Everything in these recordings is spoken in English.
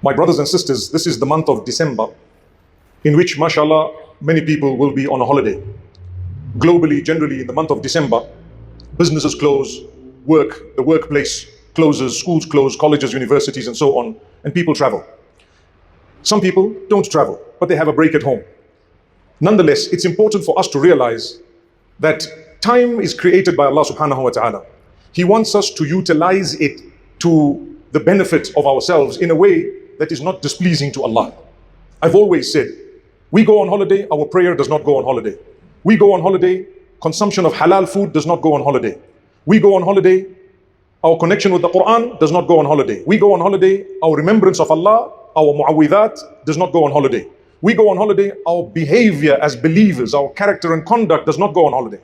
My brothers and sisters, this is the month of December, in which, mashallah, many people will be on a holiday. Globally, generally, in the month of December, businesses close, the workplace closes, schools close, colleges, universities, and so on, and people travel. Some people don't travel, but they have a break at home. Nonetheless, it's important for us to realize that time is created by Allah subhanahu wa ta'ala. He wants us to utilize it to the benefit of ourselves in a way that is not displeasing to Allah. I've always said, we go on holiday, our prayer does not go on holiday. We go on holiday, consumption of halal food does not go on holiday. We go on holiday, our connection with the Quran does not go on holiday. We go on holiday, our remembrance of Allah, our mu'awwidat does not go on holiday. We go on holiday, our behavior as believers, our character and conduct does not go on holiday.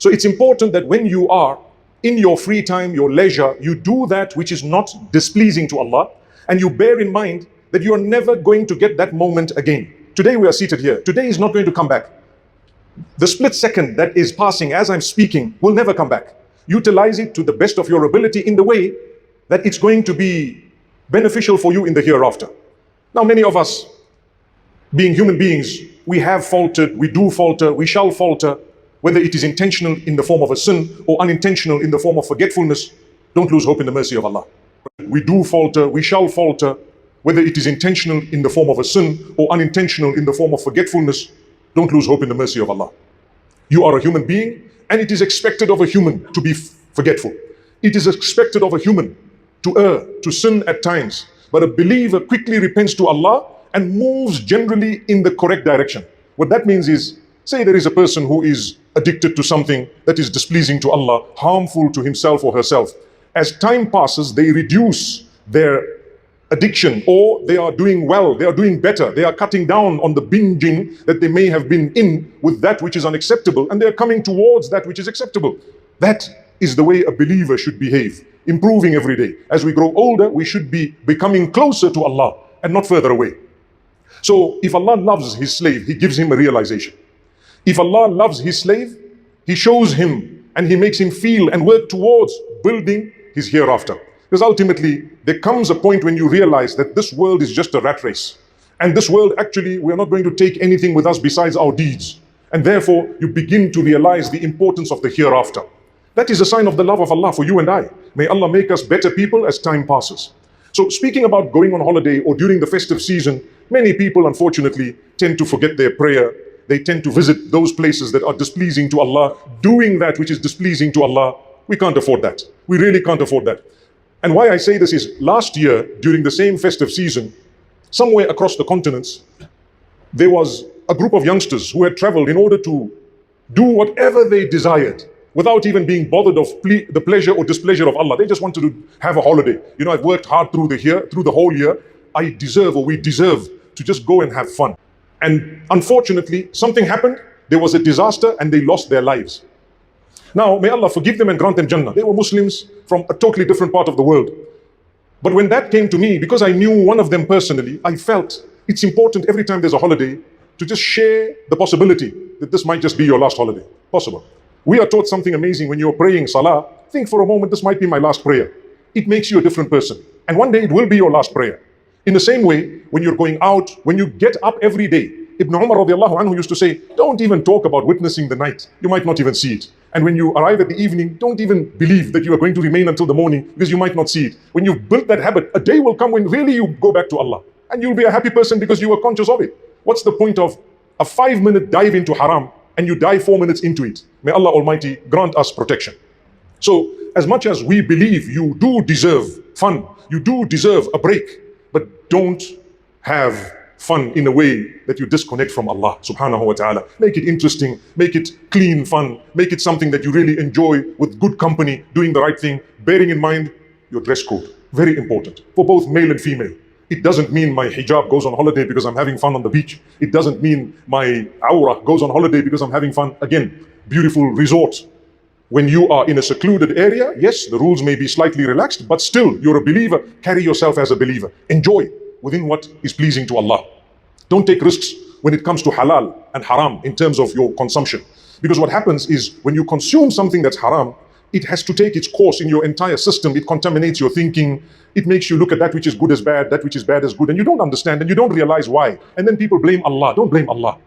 So it's important that when you are in your free time, your leisure, you do that which is not displeasing to Allah, and you bear in mind that you are never going to get that moment again. Today we are seated here. Today is not going to come back. The split second that is passing as I'm speaking will never come back. Utilize it to the best of your ability in the way that it's going to be beneficial for you in the hereafter. Now, many of us, being human beings, we have faltered, we do falter, we shall falter, whether it is intentional in the form of a sin or unintentional in the form of forgetfulness. Don't lose hope in the mercy of Allah. We do falter, we shall falter, whether it is intentional in the form of a sin or unintentional in the form of forgetfulness. Don't lose hope in the mercy of Allah. You are a human being, and it is expected of a human to be forgetful. It is expected of a human to err, to sin at times. But a believer quickly repents to Allah and moves generally in the correct direction. What that means is, say there is a person who is addicted to something that is displeasing to Allah, harmful to himself or herself. As time passes, they reduce their addiction, or they are doing well, they are doing better, they are cutting down on the binging that they may have been in with that which is unacceptable, and they are coming towards that which is acceptable. That is the way a believer should behave, improving every day. As we grow older, we should be becoming closer to Allah and not further away. So if Allah loves his slave, he gives him a realization. If Allah loves his slave, he shows him and he makes him feel and work towards building his hereafter. Because ultimately, there comes a point when you realize that this world is just a rat race. And this world, actually, we are not going to take anything with us besides our deeds. And therefore, you begin to realize the importance of the hereafter. That is a sign of the love of Allah for you and I. May Allah make us better people as time passes. So speaking about going on holiday or during the festive season, many people, unfortunately, tend to forget their prayer. They tend to visit those places that are displeasing to Allah. Doing that which is displeasing to Allah, we can't afford that. We really can't afford that. And why I say this is, last year, during the same festive season, somewhere across the continents, there was a group of youngsters who had traveled in order to do whatever they desired without even being bothered of the pleasure or displeasure of Allah. They just wanted to have a holiday. You know, I've worked hard through the whole year. I deserve, or we deserve, to just go and have fun. And unfortunately, something happened. There was a disaster and they lost their lives. Now, may Allah forgive them and grant them Jannah. They were Muslims from a totally different part of the world. But when that came to me, because I knew one of them personally, I felt it's important every time there's a holiday to just share the possibility that this might just be your last holiday. Possible. We are taught something amazing when you're praying Salah. Think for a moment, this might be my last prayer. It makes you a different person. And one day it will be your last prayer. In the same way, when you're going out, when you get up every day, Ibn Umar radiallahu anhu used to say, don't even talk about witnessing the night. You might not even see it. And when you arrive at the evening, don't even believe that you are going to remain until the morning, because you might not see it. When you've built that habit, a day will come when really you go back to Allah. And you'll be a happy person because you were conscious of it. What's the point of a 5-minute dive into haram and you die 4 minutes into it? May Allah Almighty grant us protection. So, as much as we believe you do deserve fun, you do deserve a break, but don't have fun in a way that you disconnect from Allah subhanahu wa ta'ala. Make it interesting, make it clean fun, make it something that you really enjoy with good company, doing the right thing, bearing in mind your dress code. Very important for both male and female. It doesn't mean my hijab goes on holiday because I'm having fun on the beach. It doesn't mean my awrah goes on holiday because I'm having fun. Again, beautiful resort. When you are in a secluded area, yes, the rules may be slightly relaxed, but still, you're a believer. Carry yourself as a believer. Enjoy within what is pleasing to Allah. Don't take risks when it comes to halal and haram in terms of your consumption. Because what happens is, when you consume something that's haram, it has to take its course in your entire system. It contaminates your thinking. It makes you look at that which is good as bad, that which is bad as good, and you don't understand and you don't realize why. And then people blame Allah. Don't blame Allah.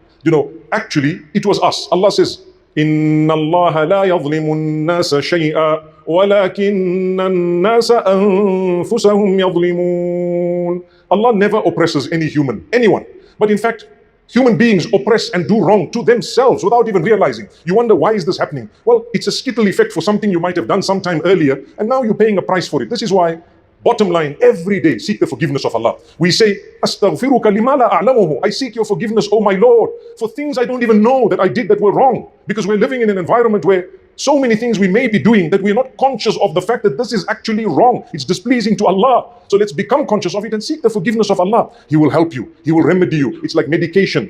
Actually, it was us. Allah says, إِنَّ اللَّهَ لَا يَظْلِمُ النَّاسَ شَيْئًا وَلَكِنَّ النَّاسَ أَنفُسَهُمْ يَظْلِمُونَ. Allah never oppresses any human, anyone. But in fact, human beings oppress and do wrong to themselves without even realizing. You wonder, why is this happening? Well, it's a skittle effect for something you might have done sometime earlier, and now you're paying a price for it. This is why, bottom line, every day seek the forgiveness of Allah. We say, Astaghfiruka lima la a'lamuhu. I seek your forgiveness, oh my Lord, for things I don't even know that I did that were wrong. Because we're living in an environment where so many things we may be doing that we're not conscious of the fact that this is actually wrong. It's displeasing to Allah. So let's become conscious of it and seek the forgiveness of Allah. He will help you. He will remedy you. It's like medication.